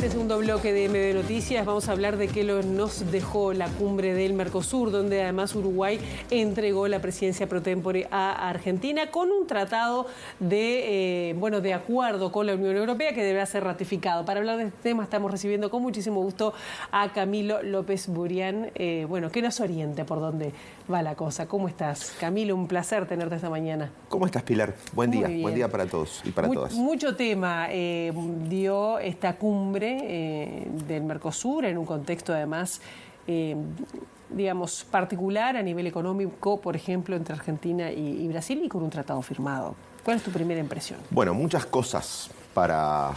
este segundo bloque de MB Noticias vamos a hablar de qué nos dejó la cumbre del Mercosur, donde además Uruguay entregó la presidencia pro tempore a Argentina con un tratado de acuerdo con la Unión Europea que deberá ser ratificado. Para hablar de este tema estamos recibiendo con muchísimo gusto a Camilo López Burián, que nos oriente por dónde va la cosa. ¿Cómo estás, Camilo? Un placer tenerte esta mañana. ¿Cómo estás, Pilar? Buen día para todos y para todas. Mucho tema dio esta cumbre del Mercosur en un contexto además, digamos, particular a nivel económico, por ejemplo, entre Argentina y Brasil y con un tratado firmado. ¿Cuál es tu primera impresión? Bueno, muchas cosas para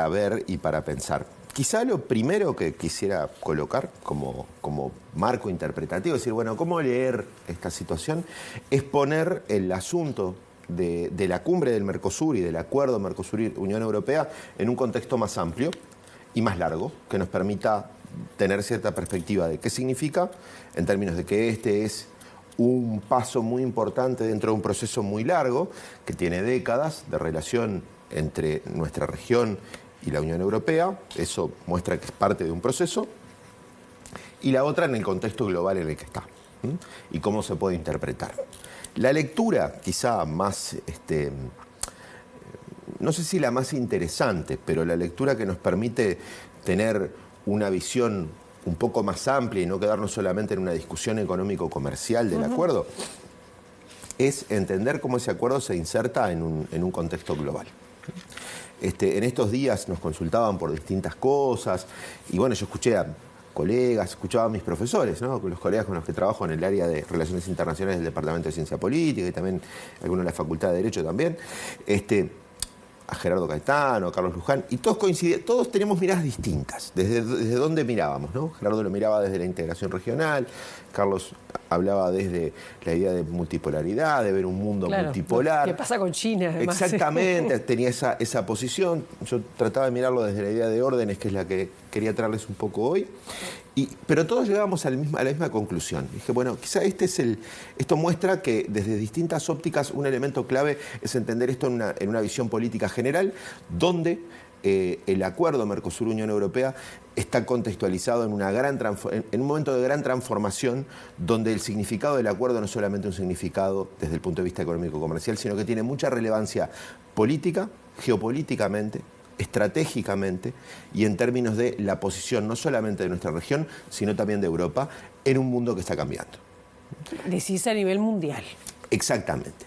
ver y para pensar. Quizá lo primero que quisiera colocar como marco interpretativo, es decir, bueno, ¿cómo leer esta situación? Es poner el asunto de la cumbre del Mercosur y del acuerdo Mercosur-Unión Europea en un contexto más amplio y más largo, que nos permita tener cierta perspectiva de qué significa, en términos de que este es un paso muy importante dentro de un proceso muy largo, que tiene décadas de relación entre nuestra región y la Unión Europea. Eso muestra que es parte de un proceso. Y la otra en el contexto global en el que está, y cómo se puede interpretar. La lectura quizá más, no sé si la más interesante, pero la lectura que nos permite tener una visión un poco más amplia y no quedarnos solamente en una discusión económico-comercial del acuerdo, es entender cómo ese acuerdo se inserta en un contexto global. En estos días nos consultaban por distintas cosas y bueno, yo escuché a colegas, escuchaba a mis profesores, ¿no? Los colegas con los que trabajo en el área de Relaciones Internacionales del Departamento de Ciencia Política y también algunos de la Facultad de Derecho también, a Gerardo Caetano, a Carlos Luján, y todos coincidían, todos tenemos miradas distintas, desde dónde mirábamos, ¿no? Gerardo lo miraba desde la integración regional, Carlos hablaba desde la idea de multipolaridad, de ver un mundo multipolar. ¿Qué pasa con China, además? Exactamente, tenía esa posición. Yo trataba de mirarlo desde la idea de órdenes, que es la que quería traerles un poco hoy. Pero todos llegábamos a la misma conclusión. Dije, bueno, quizá esto muestra que desde distintas ópticas un elemento clave es entender esto en una visión política general, donde el acuerdo Mercosur-Unión Europea está contextualizado en un momento de gran transformación, donde el significado del acuerdo no es solamente un significado desde el punto de vista económico-comercial, sino que tiene mucha relevancia política, geopolíticamente, estratégicamente y en términos de la posición no solamente de nuestra región, sino también de Europa, en un mundo que está cambiando. Decís a nivel mundial. Exactamente.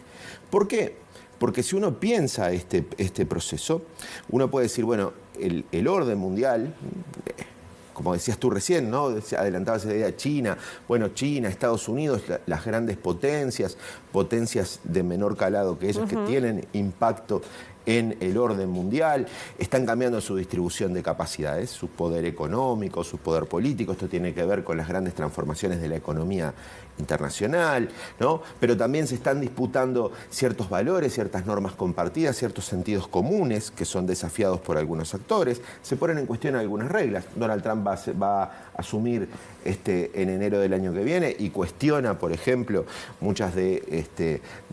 ¿Por qué? Porque si uno piensa este proceso, uno puede decir, bueno, el orden mundial, como decías tú recién, ¿no? Adelantabas la idea de China, bueno, China, Estados Unidos, las grandes potencias de menor calado que ellas, que tienen impacto en el orden mundial, están cambiando su distribución de capacidades, su poder económico, su poder político. Esto tiene que ver con las grandes transformaciones de la economía internacional, ¿no? Pero también se están disputando ciertos valores, ciertas normas compartidas, ciertos sentidos comunes que son desafiados por algunos actores. Se ponen en cuestión algunas reglas. Donald Trump va a asumir en enero del año que viene y cuestiona, por ejemplo, muchas de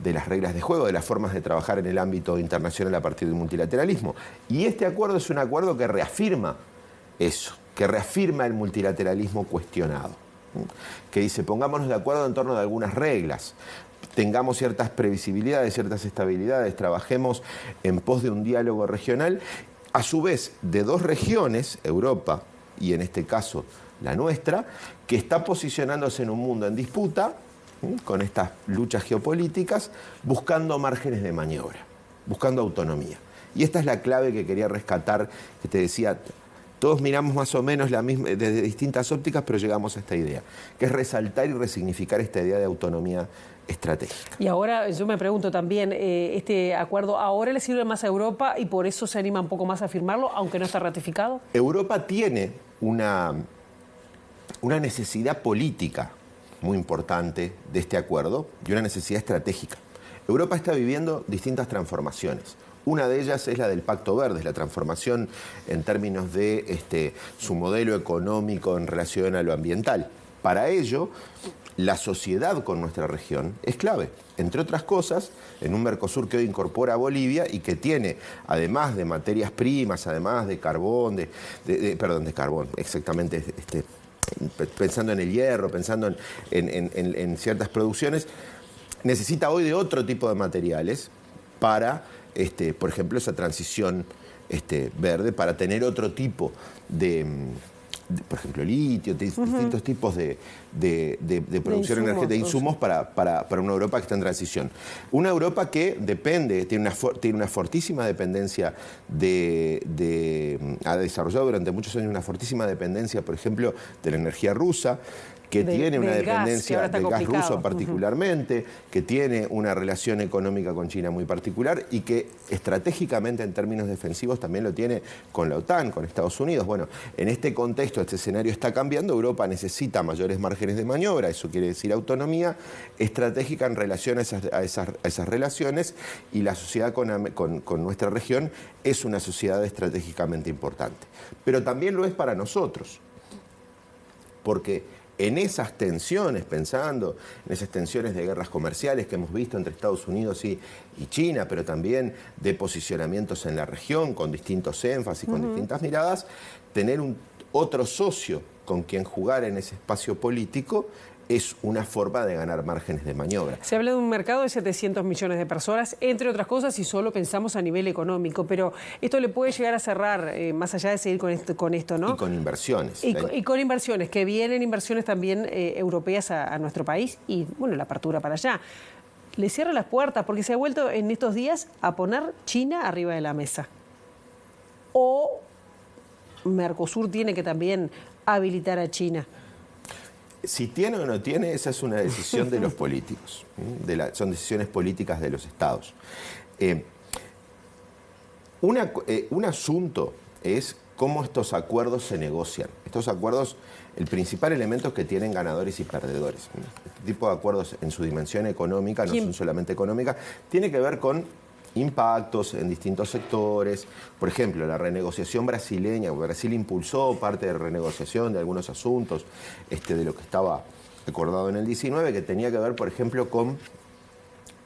las reglas de juego, de las formas de trabajar en el ámbito internacional a partir del multilateralismo. Y este acuerdo es un acuerdo que reafirma eso, que reafirma el multilateralismo cuestionado, que dice, pongámonos de acuerdo en torno de algunas reglas, tengamos ciertas previsibilidades, ciertas estabilidades, trabajemos en pos de un diálogo regional, a su vez de dos regiones, Europa y en este caso la nuestra, que está posicionándose en un mundo en disputa, con estas luchas geopolíticas, buscando márgenes de maniobra, buscando autonomía. Y esta es la clave que quería rescatar, que te decía, todos miramos más o menos desde distintas ópticas, pero llegamos a esta idea, que es resaltar y resignificar esta idea de autonomía estratégica. Y ahora yo me pregunto también, ¿este acuerdo ahora le sirve más a Europa y por eso se anima un poco más a firmarlo, aunque no está ratificado? Europa tiene una necesidad política muy importante de este acuerdo y una necesidad estratégica. Europa está viviendo distintas transformaciones. Una de ellas es la del Pacto Verde, la transformación en términos de su modelo económico en relación a lo ambiental. Para ello, la sociedad con nuestra región es clave. Entre otras cosas, en un Mercosur que hoy incorpora a Bolivia y que tiene, además de materias primas, además de carbón, de carbón, exactamente, pensando en el hierro, pensando en ciertas producciones, necesita hoy de otro tipo de materiales para, por ejemplo, esa transición verde, para tener otro tipo por ejemplo, litio, distintos tipos de producción energética, de insumos para una Europa que está en transición. Una Europa que depende, tiene una fortísima dependencia ha desarrollado durante muchos años una fortísima dependencia, por ejemplo, de la energía rusa, que tiene una dependencia del gas ruso particularmente, que tiene una relación económica con China muy particular y que estratégicamente en términos defensivos también lo tiene con la OTAN, con Estados Unidos. Bueno, en este contexto, este escenario está cambiando, Europa necesita mayores márgenes de maniobra, eso quiere decir autonomía estratégica en relación a esas relaciones, y la sociedad con nuestra región es una sociedad estratégicamente importante. Pero también lo es para nosotros, porque en esas tensiones, pensando en esas tensiones de guerras comerciales que hemos visto entre Estados Unidos y China, pero también de posicionamientos en la región con distintos énfasis, con distintas miradas, tener otro socio con quien jugar en ese espacio político es una forma de ganar márgenes de maniobra. Se habla de un mercado de 700 millones de personas, entre otras cosas, si solo pensamos a nivel económico, pero esto le puede llegar a cerrar, más allá de seguir con esto, ¿no? Y con inversiones. Y con inversiones, que vienen inversiones también europeas a nuestro país y, bueno, la apertura para allá. Le cierra las puertas porque se ha vuelto en estos días a poner China arriba de la mesa. O Mercosur tiene que también habilitar a China. Si tiene o no tiene, esa es una decisión de los políticos. Son decisiones políticas de los estados. Un asunto es cómo estos acuerdos se negocian. Estos acuerdos, el principal elemento es que tienen ganadores y perdedores. Este tipo de acuerdos en su dimensión económica, no son solamente económicas, tiene que ver con impactos en distintos sectores. Por ejemplo, la renegociación brasileña. Brasil impulsó parte de renegociación de algunos asuntos de lo que estaba acordado en el 19, que tenía que ver, por ejemplo, con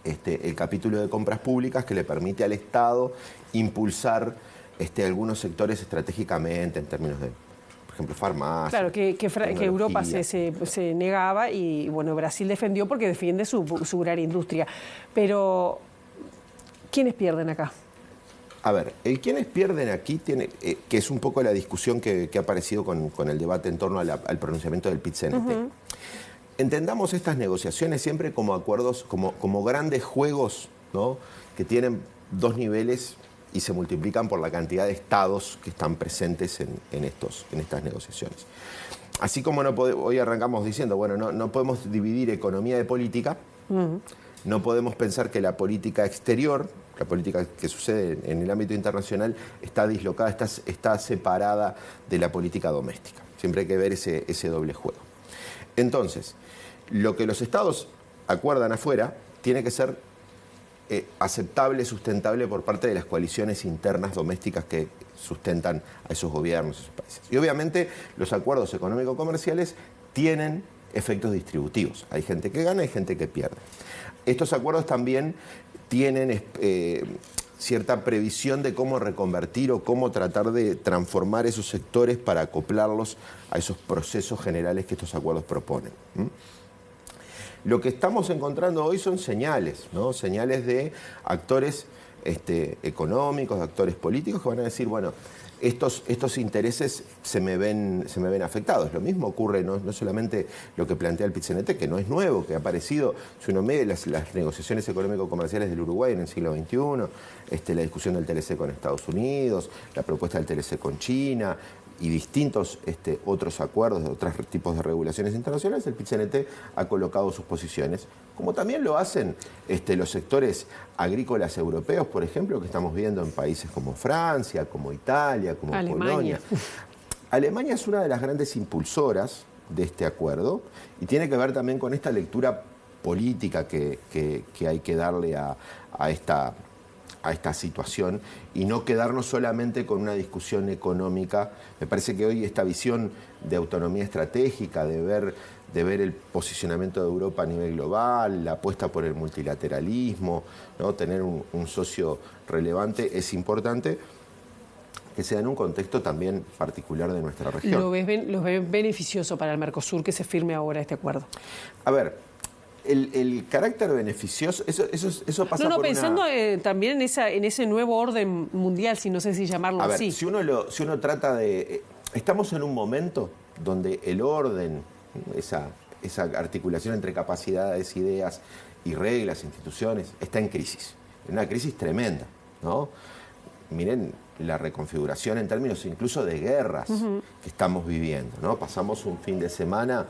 el capítulo de compras públicas que le permite al Estado impulsar algunos sectores estratégicamente en términos de, por ejemplo, farmacia. Claro, que Europa se negaba y, bueno, Brasil defendió porque defiende su gran industria. Pero ¿quiénes pierden acá? A ver, quienes pierden aquí tiene, que es un poco la discusión que ha aparecido con el debate en torno al pronunciamiento del PIT-CNT. Entendamos estas negociaciones siempre como acuerdos, como grandes juegos, ¿no?, que tienen dos niveles y se multiplican por la cantidad de estados que están presentes en estas negociaciones. Así como hoy arrancamos diciendo, bueno, no podemos dividir economía de política. No podemos pensar que la política exterior, la política que sucede en el ámbito internacional, está dislocada, está separada de la política doméstica. Siempre hay que ver ese doble juego. Entonces, lo que los estados acuerdan afuera tiene que ser aceptable, sustentable por parte de las coaliciones internas domésticas que sustentan a esos gobiernos, a esos países. Y obviamente los acuerdos económico-comerciales tienen efectos distributivos. Hay gente que gana y gente que pierde. Estos acuerdos también tienen cierta previsión de cómo reconvertir o cómo tratar de transformar esos sectores para acoplarlos a esos procesos generales que estos acuerdos proponen. Lo que estamos encontrando hoy son señales, ¿no? Señales de actores económicos, de actores políticos que van a decir, bueno, estos intereses se me ven afectados. Lo mismo ocurre, no solamente lo que plantea el PIT-CNT, que no es nuevo, que ha aparecido, si uno ve las negociaciones económico-comerciales del Uruguay en el siglo XXI, la discusión del TLC con Estados Unidos, la propuesta del TLC con China y distintos otros acuerdos de otros tipos de regulaciones internacionales, el PIT-CNT ha colocado sus posiciones, como también lo hacen los sectores agrícolas europeos, por ejemplo, que estamos viendo en países como Francia, como Italia, como Polonia. Alemania es una de las grandes impulsoras de este acuerdo y tiene que ver también con esta lectura política que hay que darle a a esta situación y no quedarnos solamente con una discusión económica. Me parece que hoy esta visión de autonomía estratégica, de ver el posicionamiento de Europa a nivel global, la apuesta por el multilateralismo, ¿no? Tener un socio relevante es importante, que sea en un contexto también particular de nuestra región. ¿Lo ves beneficioso para el Mercosur que se firme ahora este acuerdo? A ver, el carácter beneficioso, eso pasa por pensando también en ese nuevo orden mundial, si no sé si llamarlo así. A ver, si uno trata de... Estamos en un momento donde el orden, esa articulación entre capacidades, ideas y reglas, instituciones, está en crisis. En una crisis tremenda, ¿no? Miren la reconfiguración en términos incluso de guerras que estamos viviendo, ¿no? Pasamos un fin de semana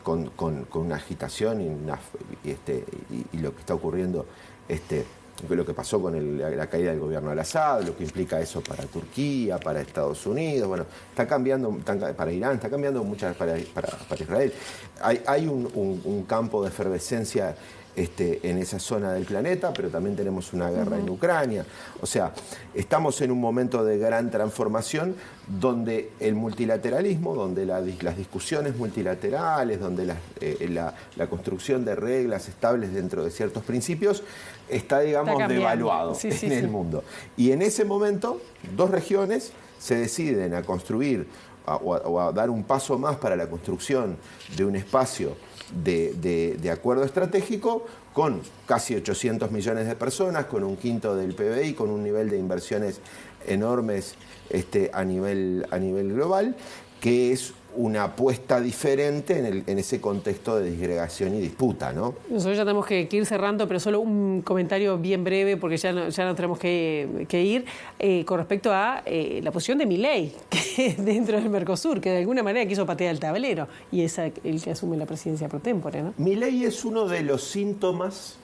con una agitación y lo que está ocurriendo, lo que pasó con la caída del gobierno de Al-Assad, lo que implica eso para Turquía, para Estados Unidos, bueno, está cambiando, para Irán, está cambiando muchas para Israel. Hay un campo de efervescencia en esa zona del planeta, pero también tenemos una guerra en Ucrania. O sea, estamos en un momento de gran transformación donde el multilateralismo, donde las discusiones multilaterales, donde la construcción de reglas estables dentro de ciertos principios está, digamos, devaluado en el mundo. Y en ese momento, dos regiones se deciden a construir o a dar un paso más para la construcción de un espacio de acuerdo estratégico con casi 800 millones de personas, con un quinto del PBI, con un nivel de inversiones enormes a nivel global, que es una apuesta diferente en ese contexto de disgregación y disputa, ¿no? Nosotros ya tenemos que ir cerrando, pero solo un comentario bien breve, porque ya no tenemos que ir, con respecto a la posición de Milei, que dentro del Mercosur, que de alguna manera quiso patear el tablero, y es el que asume la presidencia pro tempore, ¿no? Milei es uno de los síntomas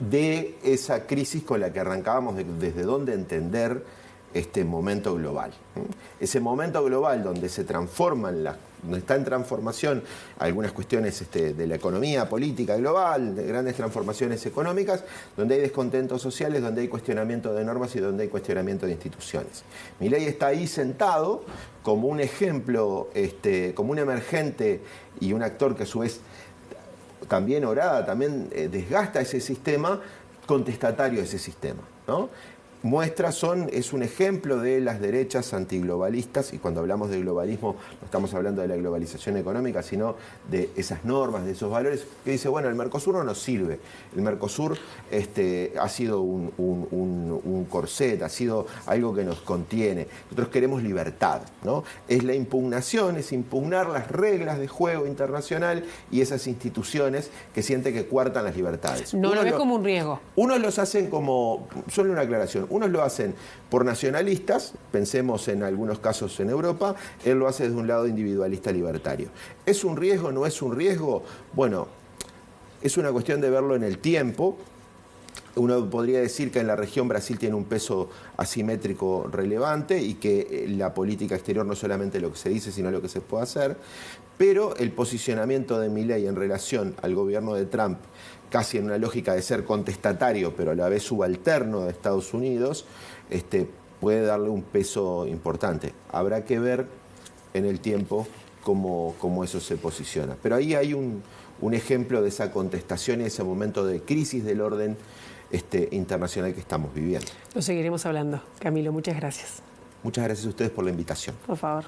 de esa crisis con la que arrancábamos, desde dónde entender este momento global. Ese momento global donde se transforman, donde está en transformación algunas cuestiones de la economía política global, de grandes transformaciones económicas, donde hay descontentos sociales, donde hay cuestionamiento de normas y donde hay cuestionamiento de instituciones. Milei está ahí sentado como un ejemplo, como un emergente y un actor que a su vez también desgasta ese sistema, contestatario a ese sistema, ¿no? Es un ejemplo de las derechas antiglobalistas, y cuando hablamos de globalismo no estamos hablando de la globalización económica, sino de esas normas, de esos valores, que dice, bueno, el Mercosur no nos sirve. El Mercosur ha sido un corset, ha sido algo que nos contiene. Nosotros queremos libertad, ¿no? Es la impugnación, es impugnar las reglas de juego internacional y esas instituciones que siente que coartan las libertades. No lo ves como un riesgo. Unos los hacen como, solo una aclaración, unos lo hacen por nacionalistas, pensemos en algunos casos en Europa, él lo hace desde un lado individualista libertario. ¿Es un riesgo? ¿No es un riesgo? Bueno, es una cuestión de verlo en el tiempo. Uno podría decir que en la región Brasil tiene un peso asimétrico relevante y que la política exterior no solamente lo que se dice, sino lo que se puede hacer, pero el posicionamiento de Milei en relación al gobierno de Trump, casi en una lógica de ser contestatario, pero a la vez subalterno de Estados Unidos, puede darle un peso importante. Habrá que ver en el tiempo cómo eso se posiciona. Pero ahí hay un ejemplo de esa contestación y ese momento de crisis del orden internacional que estamos viviendo. Lo seguiremos hablando. Camilo, muchas gracias. Muchas gracias a ustedes por la invitación. Por favor.